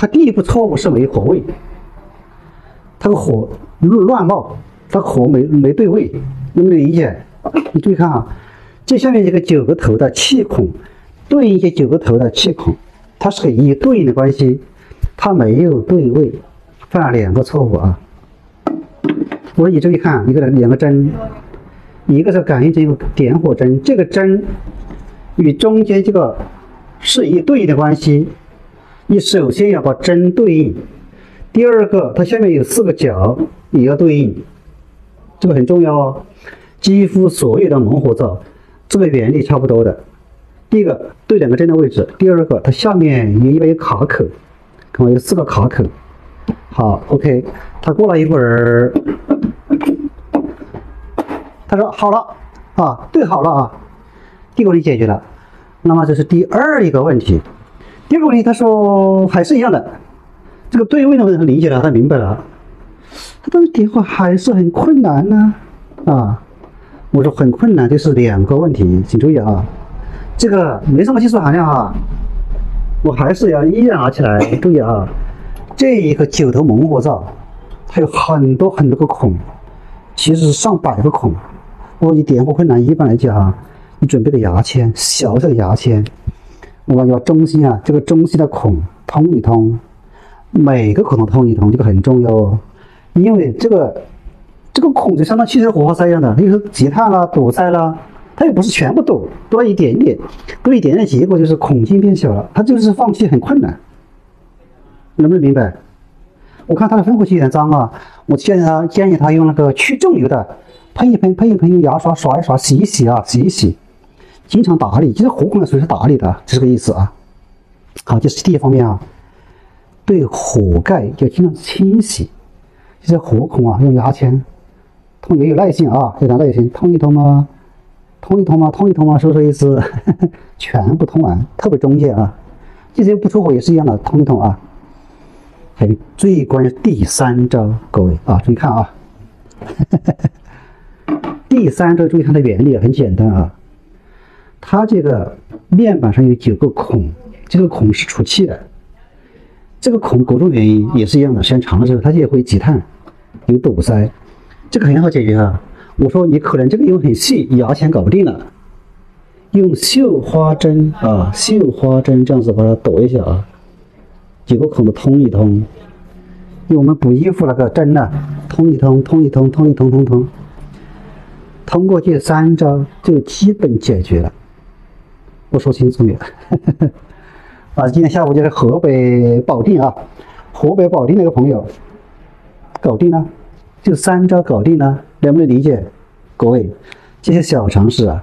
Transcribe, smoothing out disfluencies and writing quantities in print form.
它第一步错误是没火位，它个火乱冒，它火没对位，能不能理解？你注意看啊，这下面这个9个头的气孔对应这9个头的气孔，它是个一对应的关系，它没有对位，犯了2个错误啊。我说你注意看，两个针，一个是感应针，一个点火针，这个针与中间这个是一对应的关系，你首先要把针对应，第二个它下面有4个角也要对应，这个很重要哦。几乎所有的猛火灶这个原理差不多的。第一个对2个针的位置，第二个它下面一般有卡口，看我有4个卡口。好 ，OK， 他过了一会儿，他说好了啊，对好了啊，第一个问题解决了。那么这是第二个问题。第二个问题他说还是一样的，这个对位的问题他理解了，他明白了。他但是点火还是很困难呢啊。我说很困难，这是2个问题，请注意啊，这个没什么技术含量啊，我还是要依然拿起来，注意啊，这一个9头猛火灶，它有很多个孔，其实是上百个孔。我说你点火困难，一般来讲啊，你准备的牙签，小的牙签，我们要中心啊，这个中心的孔通一通，每个孔都通一通，这个很重要哦，因为这个孔就相当汽车火花塞一样的，它有积碳啦、堵塞啦，它又不是全部堵，多一点点，多一点点的结果就是孔径变小了，它就是放气很困难，能不能明白？我看它的分火器有点脏啊，我建议他用那个去重油的，喷一喷，用牙刷刷一刷，洗一洗，经常打理。其实火孔随时打理的，是这个意思啊。好，这是第一方面啊，对火盖要经常清洗，这些火孔啊，用牙签。通也有耐性啊，非常耐心，通一通吗？是不是意思？全部通完，特别中间啊，这些不出火也是一样的，通一通啊。还有最关键第3招，各位啊，注意看啊。第3招注意它的原理很简单啊，它这个面板上有9个孔，这个孔是出气的，这个孔各种原因也是一样的，时间长了之后它也会积碳，有堵塞。这个很好解决啊！我说你可能这个用很细，牙签搞不定了，用绣花针啊，绣花针这样子把它抖一下啊，9个孔都通一通，用我们补衣服那个针呢，通一通，通过这3招就基本解决了。我说清楚没有？啊，今天下午就是河北保定啊，河北保定那个朋友搞定了。就3招搞定了，能不能理解？各位，这些小常识啊，